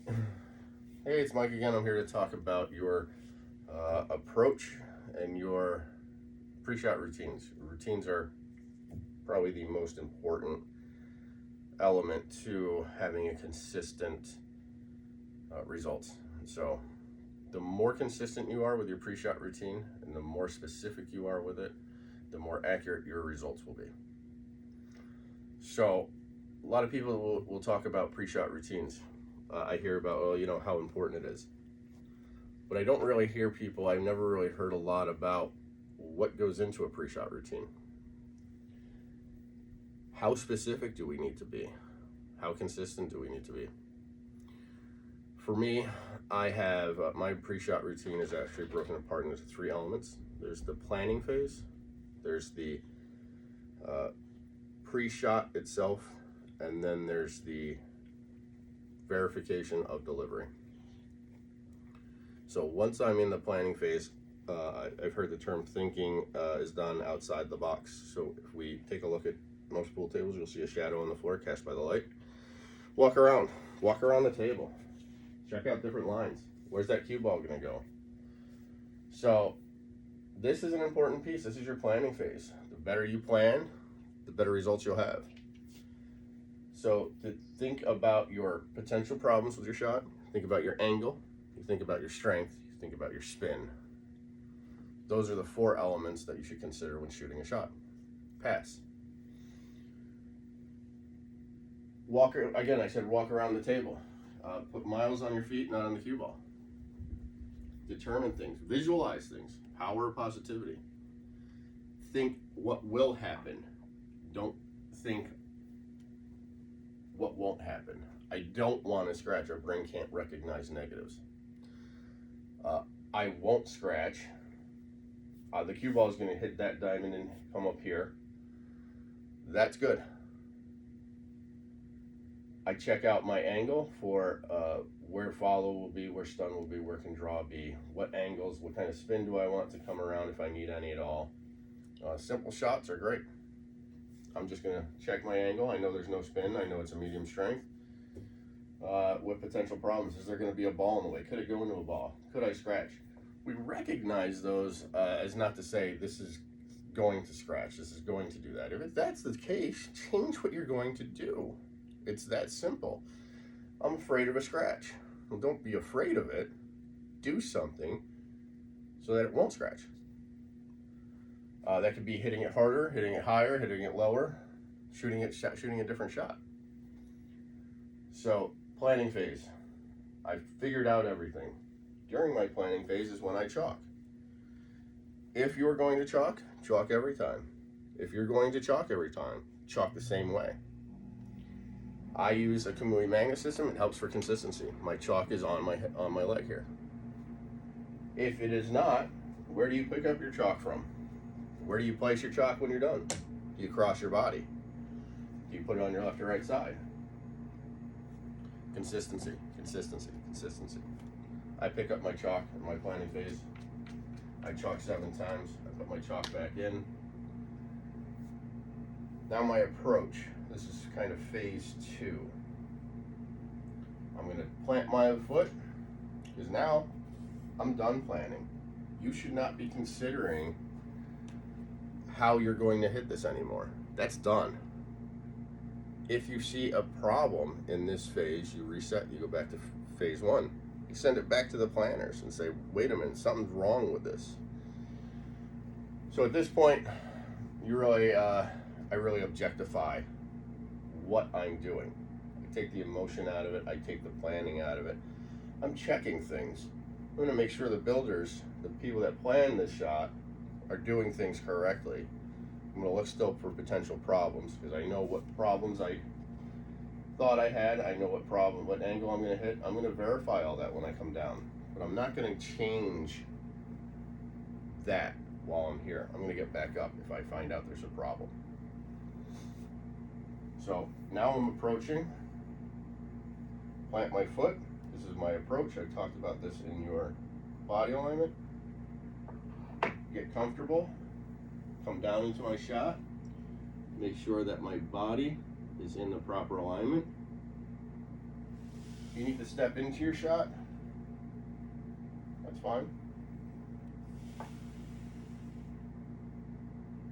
Hey, it's Mike again. I'm here to talk about your approach and your pre-shot routines. Routines are probably the most important element to having a consistent results. So, the more consistent you are with your pre-shot routine and the more specific you are with it, the more accurate your results will be. So, a lot of people will talk about pre-shot routines. I hear about, how important it is. But I don't really hear people, I've never really heard a lot about what goes into a pre-shot routine. How specific do we need to be? How consistent do we need to be? For me, I have my pre-shot routine is actually broken apart into three elements. There's the planning phase, there's the pre-shot itself, and then there's the verification of delivery. So once I'm in the planning phase, I've heard the term thinking is done outside the box. So if we take a look at most pool tables, you'll see a shadow on the floor cast by the light. Walk around the table. Check out different lines. Where's that cue ball gonna go? So this is an important piece. This is your planning phase. The better you plan, the better results you'll have. So to think about your potential problems with your shot, think about your angle, you think about your strength, you think about your spin. Those are the four elements that you should consider when shooting a shot. Pass. Again, I said walk around the table. Put miles on your feet, not on the cue ball. Determine things, visualize things, power of positivity. Think what will happen. Don't think what won't happen. I don't want to scratch. Our brain can't recognize negatives. I won't scratch. The cue ball is going to hit that diamond and come up here. That's good. I check out my angle for where follow will be, where stun will be, where can draw be, what angles, what kind of spin do I want to come around if I need any at all. Simple shots are great. I'm just going to check my angle. I know there's no spin. I know it's a medium strength. What potential problems? Is there going to be a ball in the way? Could it go into a ball? Could I scratch? We recognize those as not to say this is going to scratch, this is going to do that. If that's the case, change what you're going to do. It's that simple. I'm afraid of a scratch. Well, don't be afraid of it. Do something so that it won't scratch. That could be hitting it harder, hitting it higher, hitting it lower, shooting a different shot. So, planning phase. I've figured out everything. During my planning phase is when I chalk. If you're going to chalk every time. If you're going to chalk every time, chalk the same way. I use a Kamui magnet system. It helps for consistency. My chalk is on my leg here. If it is not, where do you pick up your chalk from? Where do you place your chalk when you're done? Do you cross your body? Do you put it on your left or right side? Consistency, consistency, consistency. I pick up my chalk in my planning phase. I chalk 7 times. I put my chalk back in. Now my approach. This is kind of phase 2. I'm going to plant my foot because now I'm done planning. You should not be considering how you're going to hit this anymore. That's done. If you see a problem in this phase, you reset, you go back to phase 1. You send it back to the planners and say, wait a minute, something's wrong with this. So at this point, I really objectify what I'm doing. I take the emotion out of it, I take the planning out of it. I'm checking things. I'm going to make sure the builders, the people that plan this shot, are doing things correctly. I'm going to look still for potential problems because I know what problems I thought I had. I know what angle I'm going to hit. I'm going to verify all that when I come down. But I'm not going to change that while I'm here. I'm going to get back up if I find out there's a problem. So now I'm approaching. Plant my foot. This is my approach. I talked about this in your body alignment. Get comfortable. Come down into my shot. Make sure that my body is in the proper alignment. You need need to step into your shot, that's fine.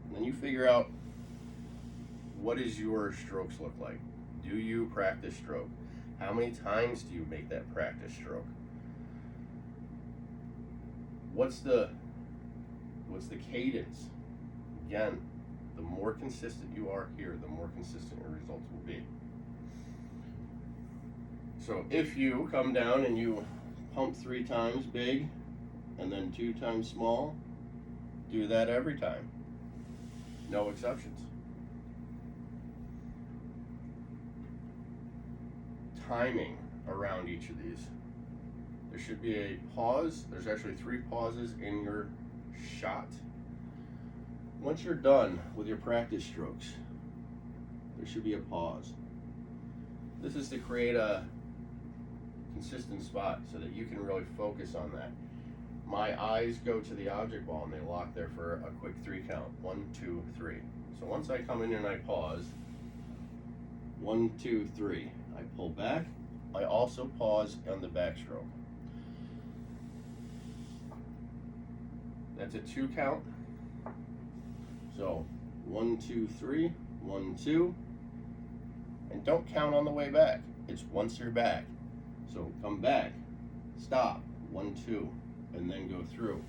And then you figure out, what does your strokes look like? Do you practice stroke? How many times do you make that practice stroke? What's the cadence? Again, the more consistent you are here, the more consistent your results will be. So if you come down and you pump 3 times big and then 2 times small, do that every time. No exceptions. Timing around each of these. There should be a pause. There's actually 3 pauses in your shot. Once you're done with your practice strokes, there should be a pause. This is to create a consistent spot so that you can really focus on that. My eyes go to the object ball and they lock there for a quick 3 count. 1, 2, 3. So once I come in and I pause, 1, 2, 3. I pull back. I also pause on the backstroke. That's a 2 count. So 1, 2, 3, 1, 2. And don't count on the way back. It's once you're back. So come back, stop, 1, 2, and then go through.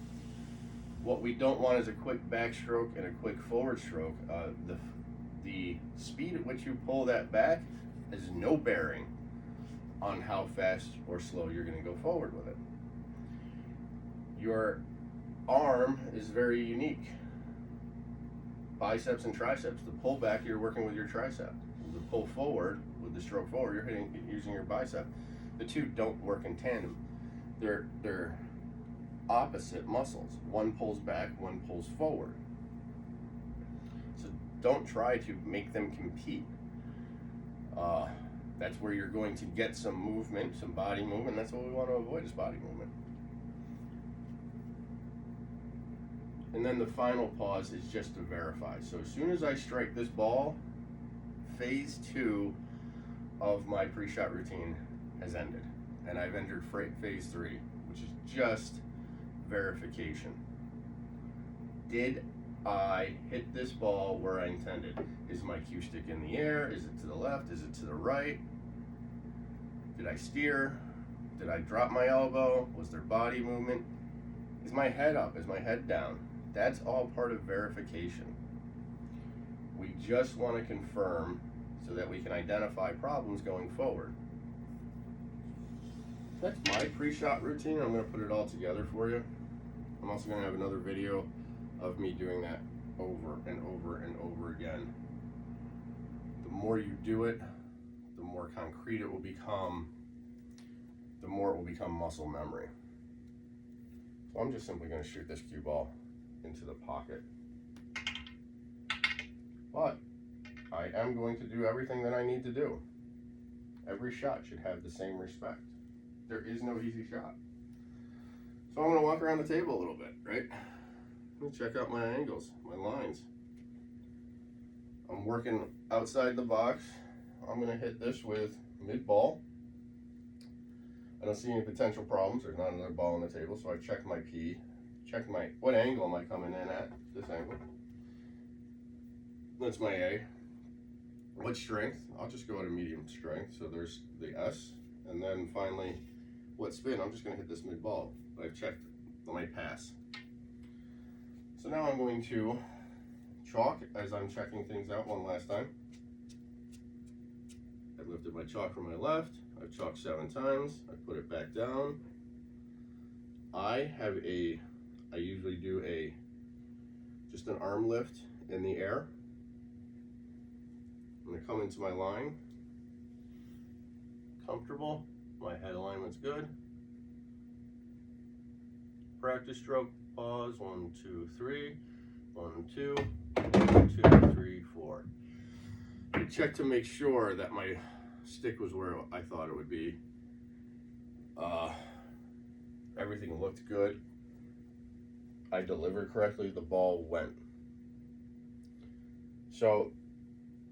What we don't want is a quick backstroke and a quick forward stroke. The speed at which you pull that back has no bearing on how fast or slow you're going to go forward with it. Your arm is very unique. Biceps and triceps. The pull back, you're working with your tricep. The pull forward, with the stroke forward, you're using your bicep. The two don't work in tandem. They're opposite muscles. One pulls back, one pulls forward. So don't try to make them compete. That's where you're going to get some movement, some body movement. That's what we want to avoid, is body movement. And then the final pause is just to verify. So as soon as I strike this ball, phase 2 of my pre-shot routine has ended. And I've entered phase 3, which is just verification. Did I hit this ball where I intended? Is my cue stick in the air? Is it to the left? Is it to the right? Did I steer? Did I drop my elbow? Was there body movement? Is my head up? Is my head down? That's all part of verification. We just want to confirm so that we can identify problems going forward. That's my pre-shot routine. I'm going to put it all together for you. I'm also going to have another video of me doing that over and over and over again. The more you do it, the more concrete it will become, the more it will become muscle memory. So I'm just simply going to shoot this cue ball into the pocket. But I am going to do everything that I need to do. Every shot should have the same respect. There is no easy shot. So I'm going to walk around the table a little bit, right? Let me check out my angles, my lines. I'm working outside the box. I'm going to hit this with mid-ball. I don't see any potential problems. There's not another ball on the table, so I checked my P. Checked what angle am I coming in at? This angle. That's my A. What strength? I'll just go at a medium strength. So there's the S. And then finally, what spin? I'm just going to hit this mid-ball. I've checked my pass. So now I'm going to chalk as I'm checking things out one last time. I lifted my chalk from my left. I've chalked 7 times. I put it back down. I usually do just an arm lift in the air. I'm going to come into my line. Comfortable. My head alignment's good. Practice stroke. Pause. 1, 2, 3. 1, 2. 1, 2, 3, 4. I check to make sure that my stick was where I thought it would be. Everything looked good. I delivered correctly. The ball went. So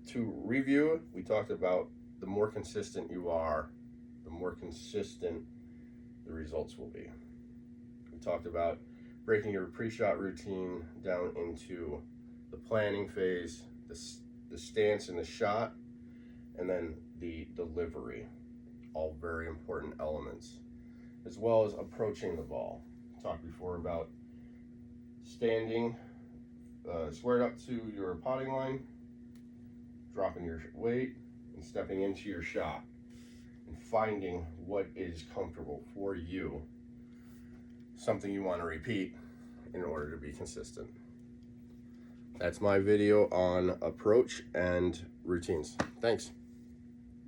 to review, we talked about the more consistent you are, the more consistent the results will be. We talked about breaking your pre-shot routine down into the planning phase, the stance and the shot, and then the delivery. All very important elements, as well as approaching the ball. We talked before about standing squared up to your potting line, dropping your weight, and stepping into your shot, and finding what is comfortable for you, something you want to repeat in order to be consistent. That's my video on approach and routines. Thanks.